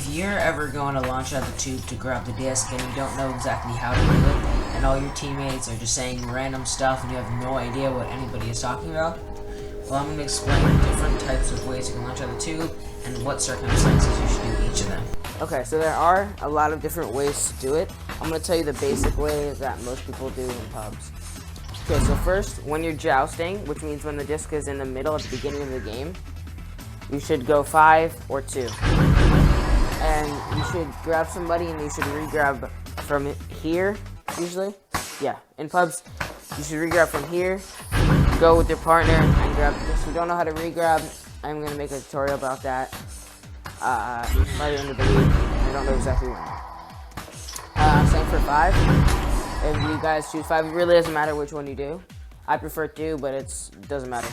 If you're ever going to launch out the tube to grab the disc and you don't know exactly how to do it, and all your teammates are just saying random stuff and you have no idea what anybody is talking about, well, I'm going to explain different types of ways you can launch out the tube and what circumstances you should do each of them. Okay, so there are a lot of different ways to do it. I'm going to tell you the basic ways that most people do in pubs. Okay, so first, when you're jousting, which means when the disc is in the middle at the beginning of the game, you should go 5 or 2. And you should grab somebody and you should re-grab from here, usually. Yeah, in pubs, you should re-grab from here, go with your partner, and grab the disc. If you don't know how to re-grab, I'm going to make a tutorial about that by the end of the week. I don't know exactly when. Same for 5. If you guys choose 5, it really doesn't matter which one you do. I prefer 2, but it doesn't matter.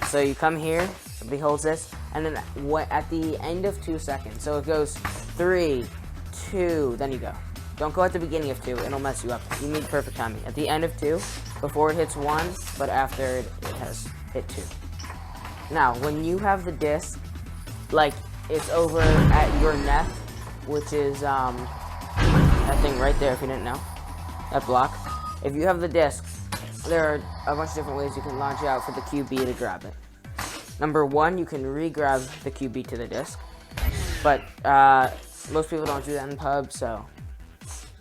So you come here, somebody holds this, and then at the end of 2 seconds, so it goes 3, 2, then you go. Don't go at the beginning of 2, it'll mess you up. You need perfect timing. At the end of 2, before it hits 1, but after it has hit 2. Now, when you have the disc, like, it's over at your net, which is, that thing right there, if you didn't know. That block. If you have the disc, there are a bunch of different ways you can launch out for the QB to grab it. Number 1, you can re-grab the QB to the disc, but most people don't do that in pubs, so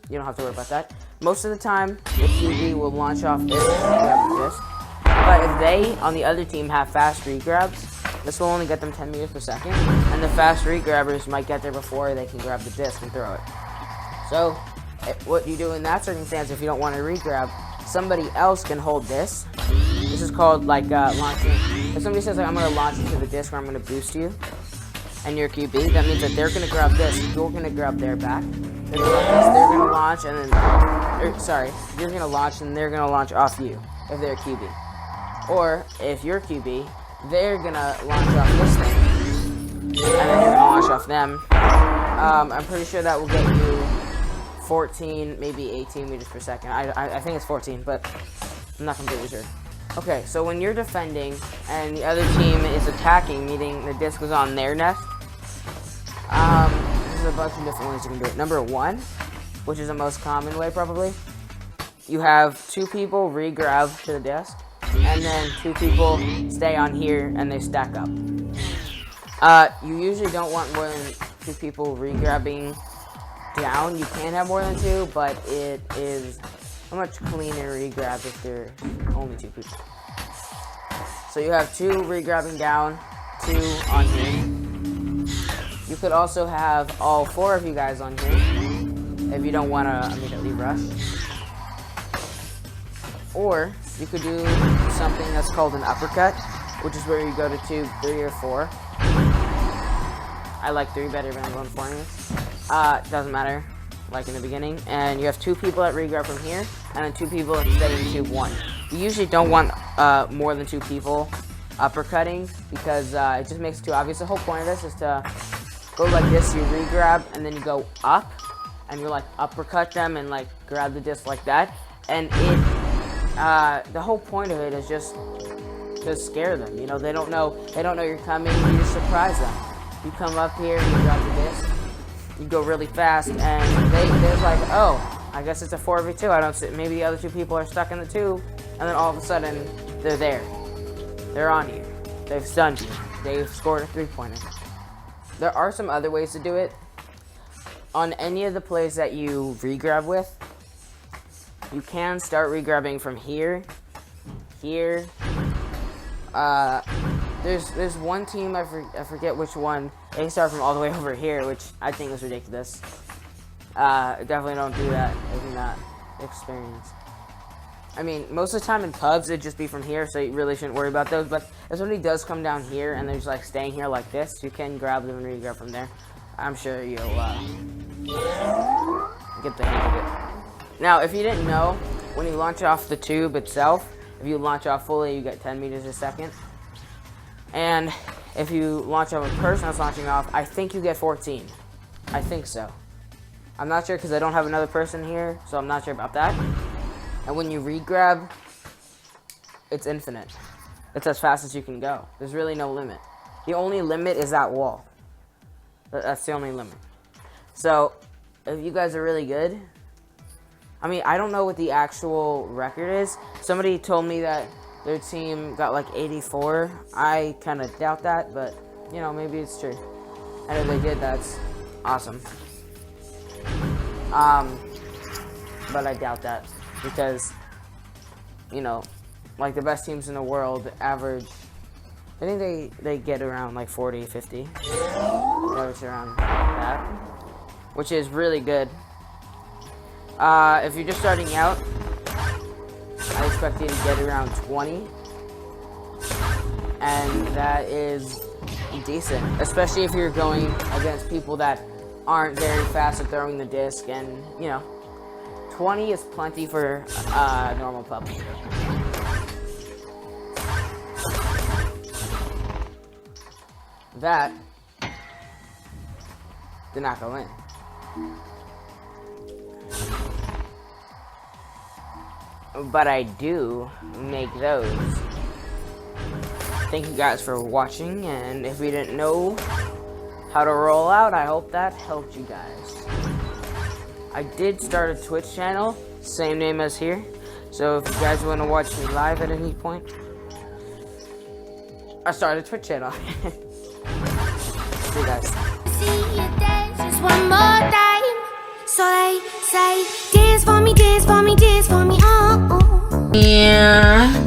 you don't have to worry about that. Most of the time, the QB will launch off this and grab the disc, but if they, on the other team, have fast re-grabs, this will only get them 10 meters per second, and the fast re-grabbers might get there before they can grab the disc and throw it. So, what you do in that circumstance, if you don't want to re-grab, somebody else can hold this. This is called like launching. If somebody says like, I'm going to launch into the disc or I'm going to boost you, and you're QB, that means that they're going to grab this, you're going to grab their back. They're going to launch and then, you're going to launch and they're going to launch off you if they're QB. Or if you're QB, they're going to launch off this thing, and then you're going to launch off them. I'm pretty sure that will get you 14, maybe 18 meters per second. I think it's 14, but I'm not completely sure. Okay, so when you're defending and the other team is attacking, meaning the disc is on their nest, there's a bunch of different ways you can do it. Number 1, which is the most common way probably, you have 2 people re-grab to the disc, and then 2 people stay on here and they stack up. You usually don't want more than 2 people re-grabbing down. You can have more than 2, but it is a much cleaner re-grab if there's only 2 people. So you have 2 re-grabbing down, 2 on here. You could also have all 4 of you guys on here if you don't want to immediately rush. Or you could do something that's called an uppercut, which is where you go to 2, 3, or 4. I like 3 better, but I'm going 4 anyways. Doesn't matter, like in the beginning. And you have 2 people that re-grab from here, and then 2 people that stay in tube 1. You usually don't want more than 2 people uppercutting, because it just makes it too obvious. The whole point of this is to go like this, you re-grab, and then you go up, and you like uppercut them and like grab the disc like that. And the whole point of it is just to scare them. You know, they don't know you're coming, you just surprise them. You come up here, you grab the disc, you go really fast, and they're like, oh, I guess it's a 4v2. I don't see, maybe the other 2 people are stuck in the tube, and then all of a sudden, they're there. They're on you. They've stunned you. They've scored a 3-pointer. There are some other ways to do it. On any of the plays that you re-grab with, you can start re-grabbing from here, here. There's one team, I forget which one, they start from all the way over here, which I think is ridiculous. Definitely don't do that if you're not experienced. I mean, most of the time in pubs, it'd just be from here, so you really shouldn't worry about those, but if somebody does come down here and they're just like staying here like this, you can grab them and re-grab from there. I'm sure you'll get the hang of it. Now, if you didn't know, when you launch off the tube itself, if you launch off fully, you get 10 meters a second. And if you launch off a person that's launching off, I think you get 14. I think so. I'm not sure because I don't have another person here, so I'm not sure about that. And when you re-grab, it's infinite. It's as fast as you can go. There's really no limit. The only limit is that wall. That's the only limit. So, if you guys are really good, I mean, I don't know what the actual record is. Somebody told me that their team got like 84. I kind of doubt that, but, you know, maybe it's true. And if they did, that's awesome. But I doubt that because, you know, like the best teams in the world average, I think they get around like 40, 50. Average around that, which is really good. If you're just starting out, I expect you to get around 20. And that is decent, especially if you're going against people that aren't very fast at throwing the disc, and, you know, 20 is plenty for normal public. That did not go in. But I do make those. Thank you guys for watching, and if you didn't know how to roll out, I hope that helped you guys. I did start a Twitch channel, same name as here, so if you guys want to watch me live at any point, I started a Twitch channel. See you guys. See you dance just one more time. So they say, dance for me, dance for me, dance for me, oh, oh. Yeah.